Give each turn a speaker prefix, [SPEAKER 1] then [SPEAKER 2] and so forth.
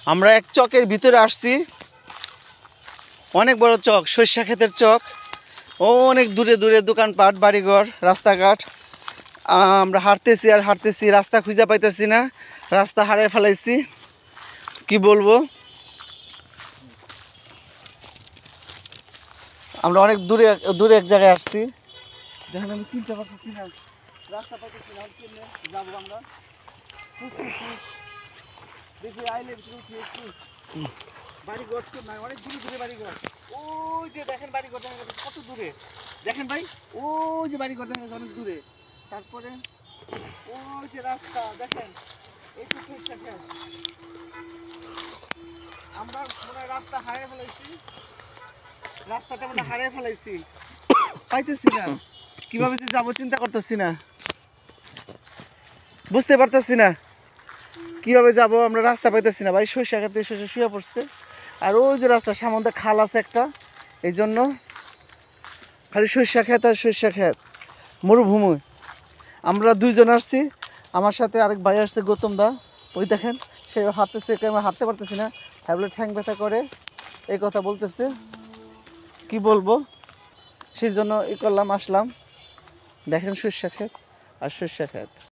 [SPEAKER 1] আমরা এক চকের ভিতরে আসছি, অনেক বড় চক, সরিষা ক্ষেতের চক। অনেক দূরে দূরে দোকানপাট, বাড়িঘর, রাস্তাঘাট। আমরা হাঁটতেছি আর হাঁটতেছি, রাস্তা খুঁজে পাইতেছি না, রাস্তা হারিয়ে ফেলাইছি। কি বলবো, আমরা অনেক দূরে দূরে এক জায়গায় আসছি। দেখেন আমি চিনতে পারতেছি না, রাস্তা পাইতেছি না, কেমনে যাবো আমরা। দেখি আইলে একটু বাড়ি ঘর তো নাই, অনেক দূরে দূরে বাড়ি ঘর। ওই যে দেখেন বাড়ি ঘর দেখা যাচ্ছে কত দূরে, দেখেন ভাই, ওই যে বাড়ি ঘর দেখা যাচ্ছে অনেক দূরে। তারপরে ওই যে রাস্তা দেখেন, এই তো সরিষা ক্ষেত। আমরা মনে হয় রাস্তা হারিয়ে ফেলাইছি, রাস্তাটা মনে হারিয়ে ফেলাইছি, পাইতেছি না। কিভাবে যে যাবো চিন্তা করতেছি না, বুঝতে পারতেছি না কিভাবে যাব। আমরা রাস্তা পাইতেছি না ভাই, সরিষা খেতে শস্য শুয়ে পড়ছে। আর ওই যে রাস্তা সামনে খাল আছে একটা, এই জন্য খালি সরিষা ক্ষেত আর সরিষা ক্ষেত, মরুভূমি। আমরা দুইজন আসছি, আমার সাথে আরেক ভাই আসছে, গৌতম দা। ওই দেখেন সে হাঁটতেছে, আমি হাঁটতে পারতেছি না, ট্যাবলেট ঠ্যাং ব্যথা করে, এই কথা বলতেছে। কি বলবো, সেই জন্য ই করলাম, আসলাম। দেখেন সরিষা ক্ষেত আর সরিষা ক্ষেত।